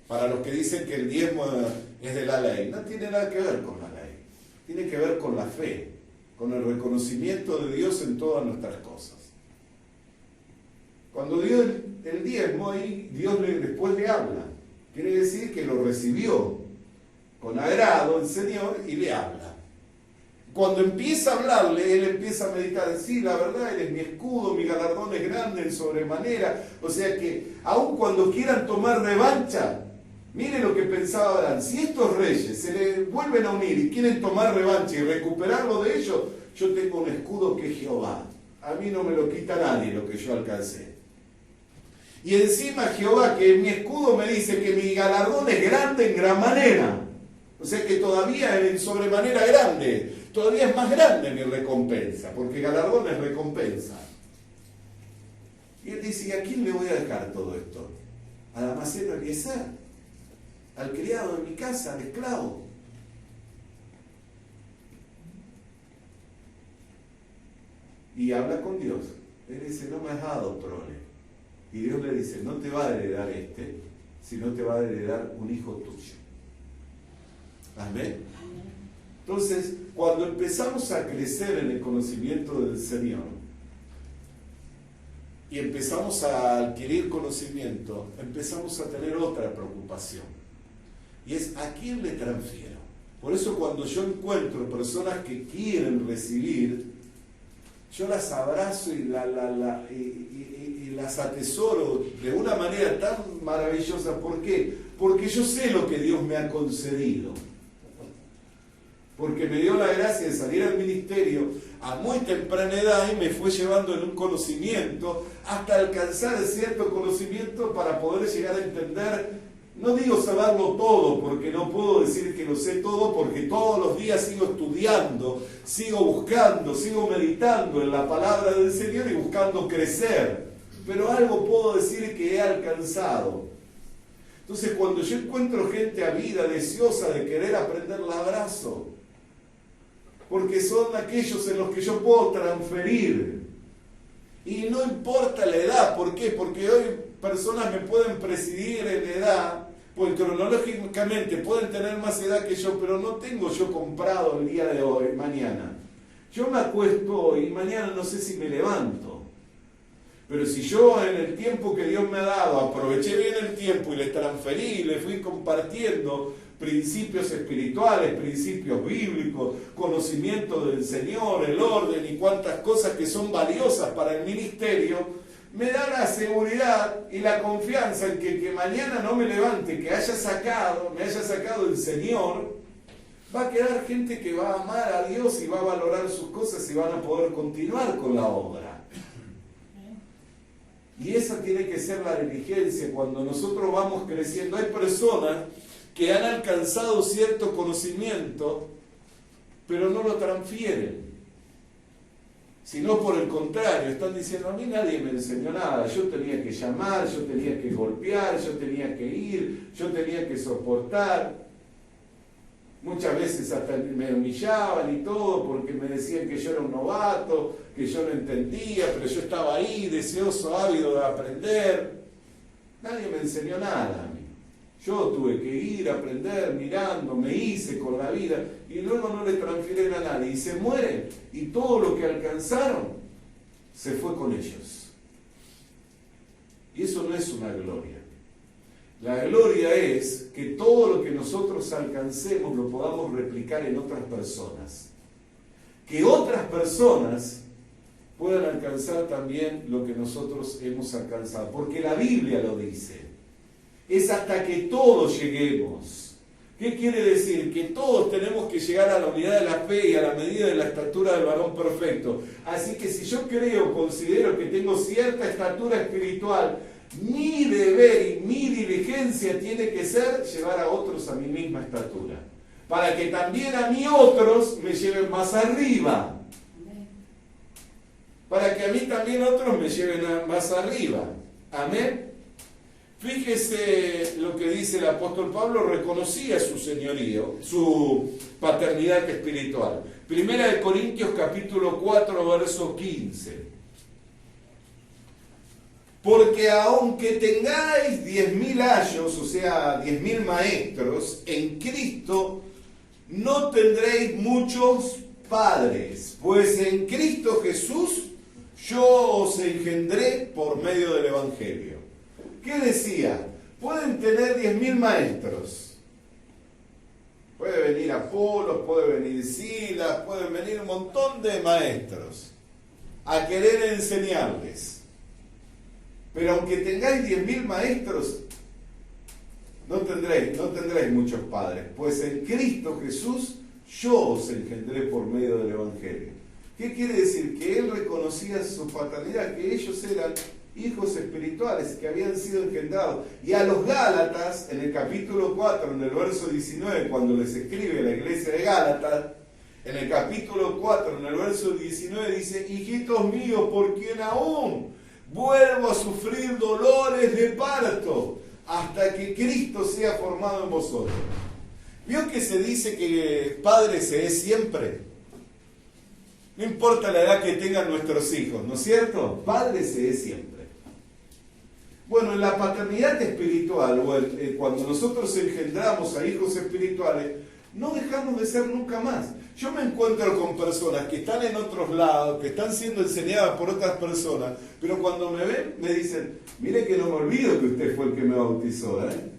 Para los que dicen que el diezmo es de la ley, no tiene nada que ver con la ley. Tiene que ver con la fe, con el reconocimiento de Dios en todas nuestras cosas. Cuando dio el diezmo, ahí Dios después le habla. Quiere decir que lo recibió con agrado el Señor y le habla. Cuando empieza a hablarle, él empieza a meditar, sí, la verdad, eres mi escudo, mi galardón es grande en sobremanera. O sea que, aun cuando quieran tomar revancha, mire lo que pensaba Abraham, si estos reyes se le vuelven a unir y quieren tomar revancha y recuperarlo de ellos, yo tengo un escudo que es Jehová. A mí no me lo quita nadie lo que yo alcancé. Y encima Jehová, que mi escudo me dice que mi galardón es grande en gran manera. O sea que todavía en sobremanera grande, todavía es más grande mi recompensa, porque galardón es recompensa. Y él dice, ¿y a quién le voy a dejar todo esto? Al almaceno Eliezer, al criado de mi casa, al esclavo. Y habla con Dios. Él dice, no me has dado prole. Y Dios le dice, no te va a heredar sino te va a heredar un hijo tuyo. Amén. Entonces, cuando empezamos a crecer en el conocimiento del Señor y empezamos a adquirir conocimiento, empezamos a tener otra preocupación. Y es, ¿a quién le transfiero? Por eso cuando yo encuentro personas que quieren recibir, yo las abrazo y las atesoro de una manera tan maravillosa. ¿Por qué? Porque yo sé lo que Dios me ha concedido. Porque me dio la gracia de salir al ministerio a muy temprana edad y me fue llevando en un conocimiento hasta alcanzar cierto conocimiento para poder llegar a entender, no digo saberlo todo, porque no puedo decir que lo sé todo, porque todos los días sigo estudiando, sigo buscando, sigo meditando en la palabra del Señor y buscando crecer. Pero algo puedo decir que he alcanzado. Entonces cuando yo encuentro gente avida, deseosa de querer aprender, la abrazo. Porque son aquellos en los que yo puedo transferir. Y no importa la edad. ¿Por qué? Porque hoy personas me pueden presidir en edad, pues cronológicamente pueden tener más edad que yo, pero no tengo yo comprado el día de hoy, mañana. Yo me acuesto hoy y mañana no sé si me levanto. Pero si yo en el tiempo que Dios me ha dado aproveché bien el tiempo y le transferí y le fui compartiendo principios espirituales, principios bíblicos, conocimiento del Señor, el orden y cuantas cosas que son valiosas para el ministerio, me da la seguridad y la confianza en que mañana no me levante, que me haya sacado el Señor, va a quedar gente que va a amar a Dios y va a valorar sus cosas y van a poder continuar con la obra. Y esa tiene que ser la diligencia cuando nosotros vamos creciendo. Hay personas que han alcanzado cierto conocimiento, pero no lo transfieren. Sino por el contrario, están diciendo, a mí nadie me enseñó nada, yo tenía que llamar, yo tenía que golpear, yo tenía que ir, yo tenía que soportar. Muchas veces hasta me humillaban y todo porque me decían que yo era un novato, que yo no entendía, pero yo estaba ahí, deseoso, ávido de aprender. Nadie me enseñó nada a mí. Yo tuve que ir a aprender mirando, me hice con la vida y luego no le transfieren a nadie y se mueren y todo lo que alcanzaron se fue con ellos. Y eso no es una gloria. La gloria es que todo lo que nosotros alcancemos lo podamos replicar en otras personas. Que otras personas puedan alcanzar también lo que nosotros hemos alcanzado. Porque la Biblia lo dice. Es hasta que todos lleguemos. ¿Qué quiere decir? Que todos tenemos que llegar a la unidad de la fe y a la medida de la estatura del varón perfecto. Así que si yo considero que tengo cierta estatura espiritual, mi deber y mi diligencia tiene que ser llevar a otros a mi misma estatura. Para que también a mí otros me lleven más arriba. Para que a mí también otros me lleven más arriba. Amén. Fíjese lo que dice el apóstol Pablo, reconocía su señorío, su paternidad espiritual. Primera de Corintios capítulo 4, verso 15. Porque aunque tengáis 10.000 ayos, o sea, 10.000 maestros, en Cristo no tendréis muchos padres, pues en Cristo Jesús yo os engendré por medio del Evangelio. ¿Qué decía? Pueden tener 10.000 maestros. Puede venir Apolos, puede venir Silas, pueden venir un montón de maestros a querer enseñarles. Pero aunque tengáis 10.000 maestros, no tendréis muchos padres, pues en Cristo Jesús yo os engendré por medio del Evangelio. ¿Qué quiere decir? Que él reconocía su paternidad, que ellos eran hijos espirituales que habían sido engendrados. Y a los Gálatas, en el capítulo 4, en el verso 19, cuando les escribe la iglesia de Gálatas, en el capítulo 4, en el verso 19, dice: hijitos míos, por quien aún vuelvo a sufrir dolores de parto, hasta que Cristo sea formado en vosotros. ¿Vio que se dice que padre se es siempre? No importa la edad que tengan nuestros hijos, ¿no es cierto? Padre se es siempre. Bueno, en la paternidad espiritual, o cuando nosotros engendramos a hijos espirituales, no dejamos de ser nunca más. Yo me encuentro con personas que están en otros lados, que están siendo enseñadas por otras personas, pero cuando me ven, me dicen: mire que no me olvido que usted fue el que me bautizó, ¿eh?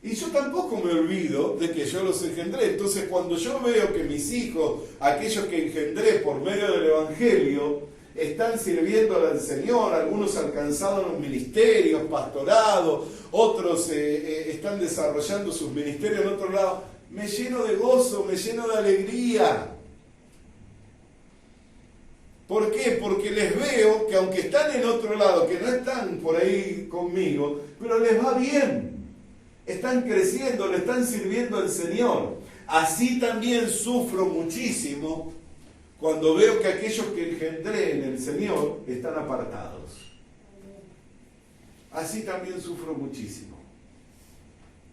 Y yo tampoco me olvido de que yo los engendré. Entonces, cuando yo veo que mis hijos, aquellos que engendré por medio del Evangelio, están sirviendo al Señor, algunos alcanzaron ministerios, pastorados, otros están desarrollando sus ministerios en otro lado, me lleno de gozo, me lleno de alegría. ¿Por qué? Porque les veo que aunque están en otro lado, que no están por ahí conmigo, pero les va bien. Están creciendo, le están sirviendo al Señor. Así también sufro muchísimo cuando veo que aquellos que engendré en el Señor están apartados. Así también sufro muchísimo.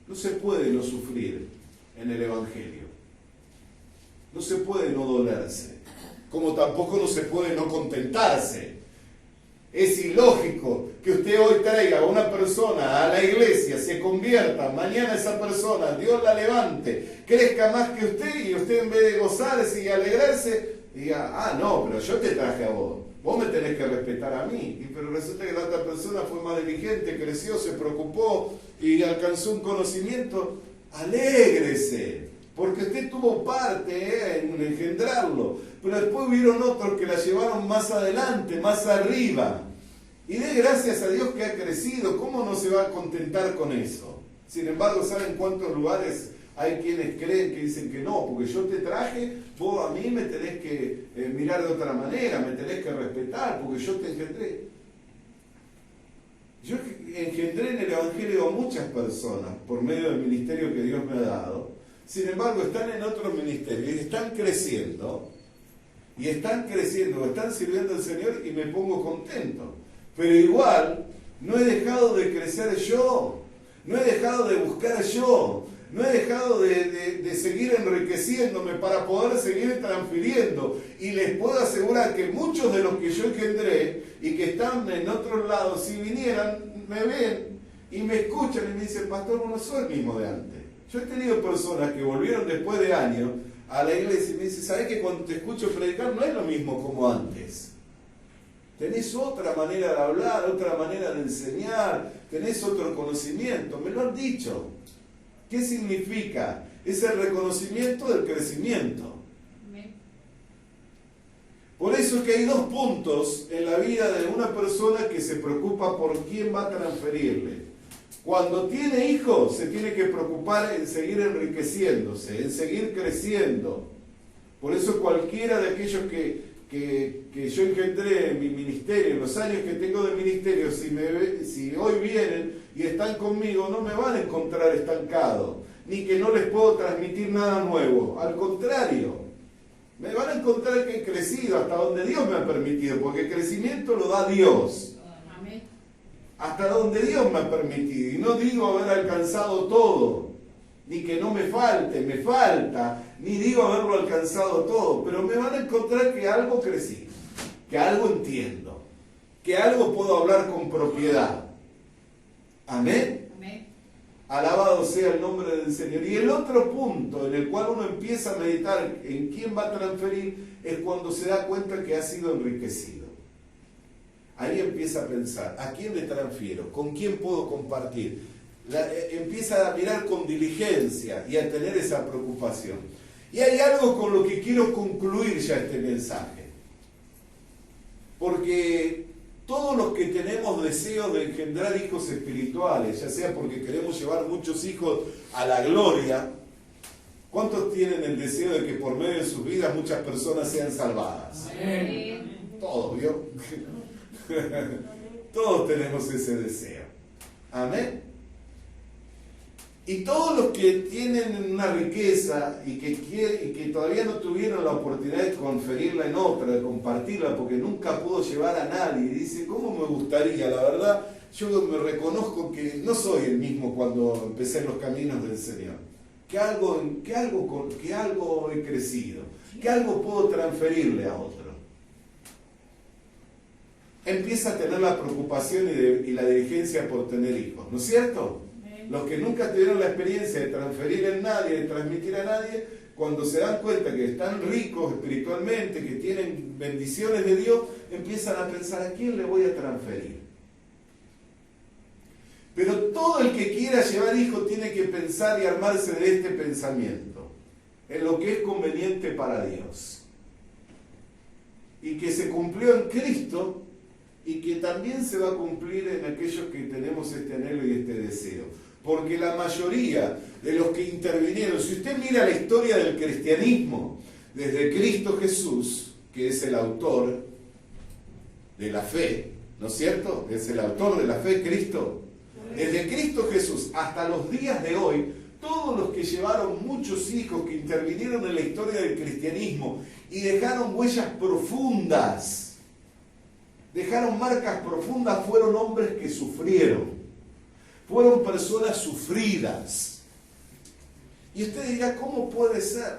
No se puede no sufrir en el Evangelio. No se puede no dolerse. Como tampoco no se puede no contentarse. Es ilógico que usted hoy traiga a una persona a la iglesia, se convierta, mañana esa persona, Dios la levante, crezca más que usted, y usted en vez de gozarse y alegrarse, diga: ah, no, pero yo te traje a vos, vos me tenés que respetar a mí. Pero resulta que la otra persona fue más diligente, creció, se preocupó y alcanzó un conocimiento. Alégrese, porque usted tuvo parte en engendrarlo. Pero después hubieron otros que la llevaron más adelante, más arriba. Y dé gracias a Dios que ha crecido. ¿Cómo no se va a contentar con eso? Sin embargo, ¿saben cuántos lugares hay quienes creen que dicen que no? Porque yo te traje, vos a mí me tenés que mirar de otra manera, me tenés que respetar, porque yo te engendré. Yo engendré en el Evangelio a muchas personas por medio del ministerio que Dios me ha dado. Sin embargo, están en otros ministerios y están creciendo. Y están creciendo, están sirviendo al Señor y me pongo contento. Pero igual, no he dejado de crecer yo. No he dejado de buscar yo. No he dejado de seguir enriqueciéndome para poder seguir transfiriendo. Y les puedo asegurar que muchos de los que yo engendré y que están en otros lados, si vinieran, me ven y me escuchan y me dicen, pastor, no soy el mismo de antes. Yo he tenido personas que volvieron después de años a la iglesia y me dicen, ¿sabes que cuando te escucho predicar no es lo mismo como antes? Tenés otra manera de hablar, otra manera de enseñar, tenés otro conocimiento. Me lo han dicho. ¿Qué significa? Es el reconocimiento del crecimiento. Por eso es que hay dos puntos en la vida de una persona que se preocupa por quién va a transferirle. Cuando tiene hijos, se tiene que preocupar en seguir enriqueciéndose, en seguir creciendo. Por eso cualquiera de aquellos que yo engendré en mi ministerio, en los años que tengo de ministerio, si hoy vienen y están conmigo, no me van a encontrar estancado, ni que no les puedo transmitir nada nuevo. Al contrario, me van a encontrar que he crecido hasta donde Dios me ha permitido, porque el crecimiento lo da Dios. Amén. Hasta donde Dios me ha permitido. Y no digo haber alcanzado todo, ni que no me falte, me falta, ni digo haberlo alcanzado todo, pero me van a encontrar que algo crecí, que algo entiendo, que algo puedo hablar con propiedad. Amén. Alabado sea el nombre del Señor. Y el otro punto en el cual uno empieza a meditar en quién va a transferir es cuando se da cuenta que ha sido enriquecido. Ahí empieza a pensar, ¿a quién le transfiero? ¿Con quién puedo compartir? Empieza a mirar con diligencia y a tener esa preocupación. Y hay algo con lo que quiero concluir ya este mensaje. Porque todos los que tenemos deseos de engendrar hijos espirituales, ya sea porque queremos llevar muchos hijos a la gloria, ¿cuántos tienen el deseo de que por medio de sus vidas muchas personas sean salvadas? Amén. Todos, ¿vio? Todos tenemos ese deseo. Amén. Y todos los que tienen una riqueza y que todavía no tuvieron la oportunidad de conferirla en otra, de compartirla, porque nunca pudo llevar a nadie, y dice, ¿cómo me gustaría? La verdad, yo me reconozco que no soy el mismo cuando empecé en los caminos del Señor. Que algo he crecido, que algo puedo transferirle a otro. Empieza a tener la preocupación y la diligencia por tener hijos, ¿no es cierto? Los que nunca tuvieron la experiencia de transferir en nadie, de transmitir a nadie, cuando se dan cuenta que están ricos espiritualmente, que tienen bendiciones de Dios, empiezan a pensar, ¿a quién le voy a transferir? Pero todo el que quiera llevar hijos tiene que pensar y armarse de este pensamiento, en lo que es conveniente para Dios. Y que se cumplió en Cristo, y que también se va a cumplir en aquellos que tenemos este anhelo y este deseo. Porque la mayoría de los que intervinieron, si usted mira la historia del cristianismo, desde Cristo Jesús, que es el autor de la fe, ¿no es cierto? Es el autor de la fe, Cristo. Desde Cristo Jesús hasta los días de hoy, todos los que llevaron muchos hijos, que intervinieron en la historia del cristianismo y dejaron huellas profundas, dejaron marcas profundas, fueron hombres que sufrieron. Fueron personas sufridas. Y usted dirá, ¿cómo puede ser?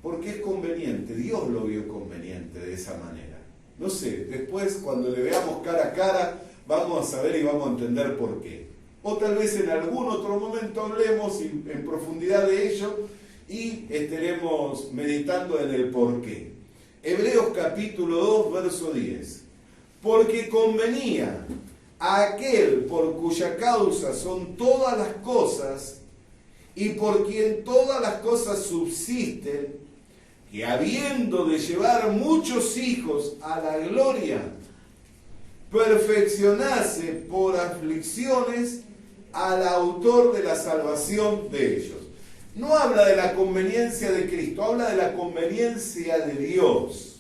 Porque es conveniente. Dios lo vio conveniente de esa manera. No sé, después cuando le veamos cara a cara, vamos a saber y vamos a entender por qué. O tal vez en algún otro momento hablemos en profundidad de ello y estaremos meditando en el por qué. Hebreos capítulo 2, verso 10. Porque convenía a aquel por cuya causa son todas las cosas y por quien todas las cosas subsisten, que habiendo de llevar muchos hijos a la gloria, perfeccionase por aflicciones al autor de la salvación de ellos. No habla de la conveniencia de Cristo, habla de la conveniencia de Dios.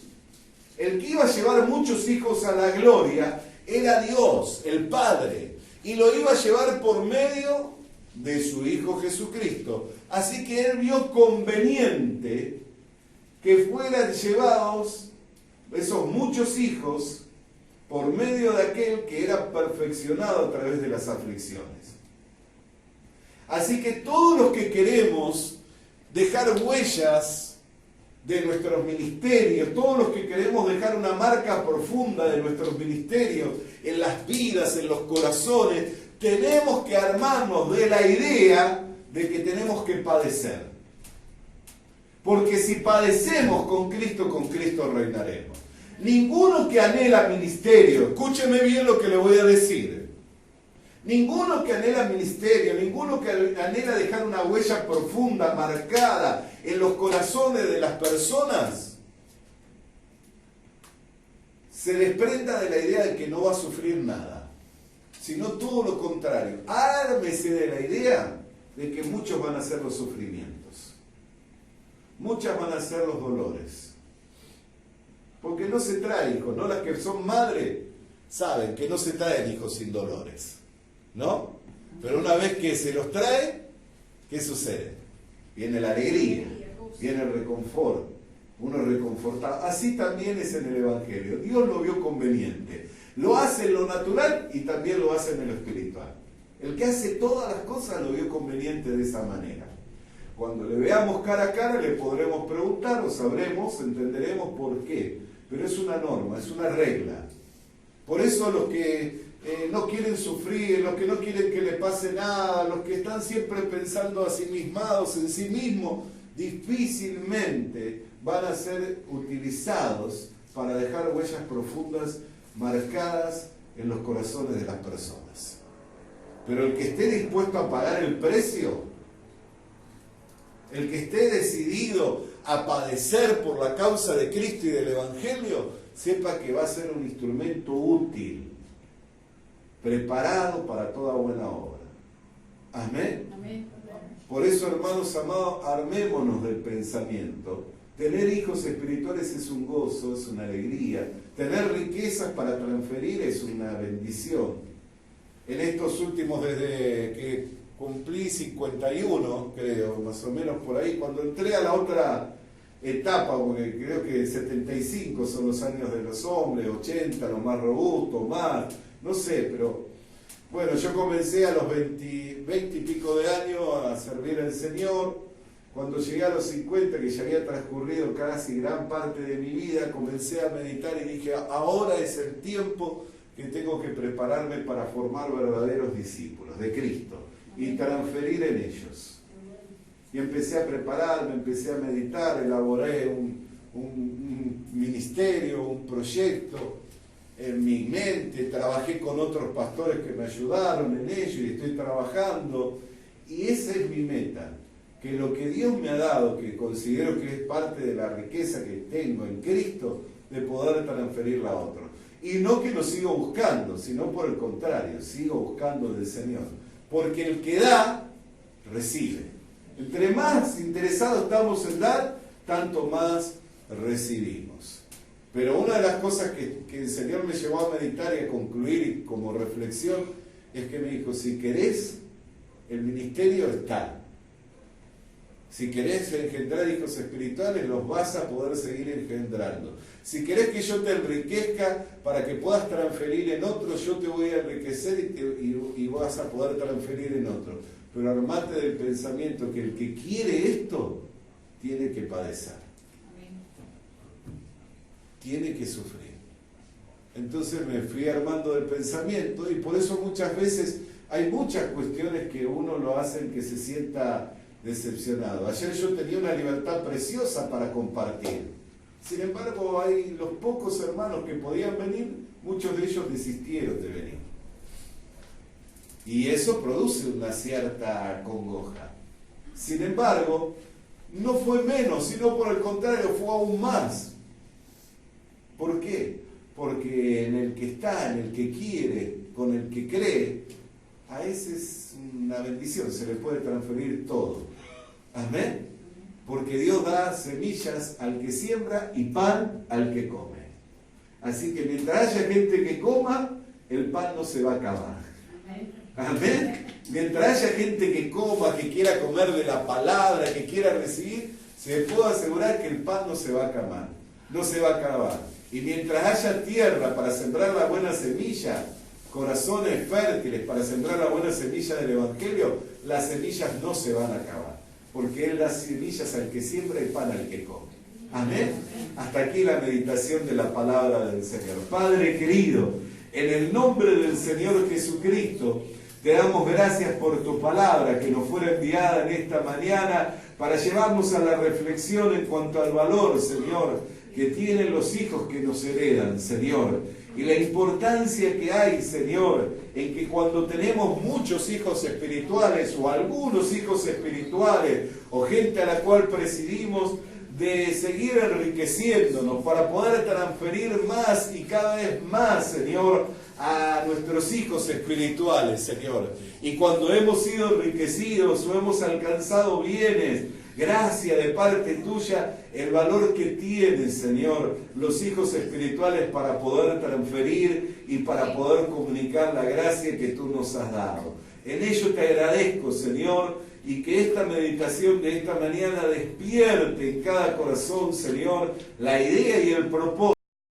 El que iba a llevar muchos hijos a la gloria era Dios, el Padre, y lo iba a llevar por medio de su Hijo Jesucristo. Así que Él vio conveniente que fueran llevados esos muchos hijos por medio de aquel que era perfeccionado a través de las aflicciones. Así que todos los que queremos dejar huellas de nuestros ministerios, todos los que queremos dejar una marca profunda de nuestros ministerios en las vidas, en los corazones, tenemos que armarnos de la idea de que tenemos que padecer. Porque si padecemos con Cristo reinaremos. Ninguno que anhela ministerio, escúcheme bien lo que le voy a decir. Ninguno que anhela ministerio, ninguno que anhela dejar una huella profunda, marcada en los corazones de las personas, se desprenda de la idea de que no va a sufrir nada, sino todo lo contrario. Ármese de la idea de que muchos van a ser los sufrimientos, muchas van a ser los dolores, porque no se trae hijos, ¿no? Las que son madres saben que no se traen hijos sin dolores, ¿no? Pero una vez que se los trae, ¿qué sucede? Viene la alegría, viene el reconfort, uno es reconfortado. Así también es en el Evangelio. Dios lo vio conveniente. Lo hace en lo natural y también lo hace en lo espiritual. El que hace todas las cosas lo vio conveniente de esa manera. Cuando le veamos cara a cara le podremos preguntar, o sabremos, entenderemos por qué. Pero es una norma, es una regla. Por eso los que no quieren sufrir, los que no quieren que le pase nada, los que están siempre pensando asimismados en sí mismos, difícilmente van a ser utilizados para dejar huellas profundas marcadas en los corazones de las personas. Pero el que esté dispuesto a pagar el precio, el que esté decidido a padecer por la causa de Cristo y del Evangelio, sepa que va a ser un instrumento útil, preparado para toda buena obra. Amén. Amén. Por eso, hermanos amados, armémonos del pensamiento. Tener hijos espirituales es un gozo, es una alegría. Tener riquezas para transferir es una bendición. En estos últimos, desde que cumplí 51, creo, más o menos por ahí, cuando entré a la otra etapa, porque creo que 75 son los años de los hombres, 80 los más robustos, más, no sé, pero bueno, yo comencé a los 20 y pico de años a servir al Señor. Cuando llegué a los 50, que ya había transcurrido casi gran parte de mi vida, comencé a meditar y dije, ahora es el tiempo que tengo que prepararme para formar verdaderos discípulos de Cristo y transferir en ellos. Y empecé a prepararme, empecé a meditar, elaboré un ministerio, un proyecto en mi mente, trabajé con otros pastores que me ayudaron en ello y estoy trabajando. Y esa es mi meta, que lo que Dios me ha dado, que considero que es parte de la riqueza que tengo en Cristo, de poder transferirla a otros. Y no que lo sigo buscando, sino por el contrario, sigo buscando del Señor. Porque el que da, recibe. Entre más interesados estamos en dar, tanto más recibimos. Pero una de las cosas que el Señor me llevó a meditar y a concluir como reflexión, es que me dijo, si querés, el ministerio está. Si querés engendrar hijos espirituales, los vas a poder seguir engendrando. Si querés que yo te enriquezca para que puedas transferir en otros, yo te voy a enriquecer y vas a poder transferir en otros. Pero armate del pensamiento que el que quiere esto, tiene que padecer. Tiene que sufrir. Entonces me fui armando del pensamiento y por eso muchas veces hay muchas cuestiones que uno lo hacen que se sienta decepcionado. Ayer yo tenía una libertad preciosa para compartir. Sin embargo, hay los pocos hermanos que podían venir, muchos de ellos desistieron de venir. Y eso produce una cierta congoja. Sin embargo, no fue menos, sino por el contrario, fue aún más. ¿Por qué? Porque en el que está, en el que quiere, con el que cree, a ese es una bendición, se le puede transferir todo. Amén. Porque Dios da semillas al que siembra y pan al que come. Así que mientras haya gente que coma, el pan no se va a acabar. Amén. Mientras haya gente que coma, que quiera comer de la palabra, que quiera recibir, se puede asegurar que el pan no se va a acabar. No se va a acabar. Y mientras haya tierra para sembrar la buena semilla, corazones fértiles para sembrar la buena semilla del Evangelio, las semillas no se van a acabar, porque Él da semillas al que siembra y pan al que come. Amén. Hasta aquí la meditación de la palabra del Señor. Padre querido, en el nombre del Señor Jesucristo, te damos gracias por tu palabra que nos fuera enviada en esta mañana para llevarnos a la reflexión en cuanto al valor, Señor, que tienen los hijos que nos heredan, Señor. Y la importancia que hay, Señor, en que cuando tenemos muchos hijos espirituales o algunos hijos espirituales o gente a la cual presidimos, de seguir enriqueciéndonos para poder transferir más y cada vez más, Señor, a nuestros hijos espirituales, Señor. Y cuando hemos sido enriquecidos o hemos alcanzado bienes, gracia de parte tuya, el valor que tienen, Señor, los hijos espirituales para poder transferir y para poder comunicar la gracia que tú nos has dado. En ello te agradezco, Señor, y que esta meditación de esta mañana despierte en cada corazón, Señor, la idea y el propósito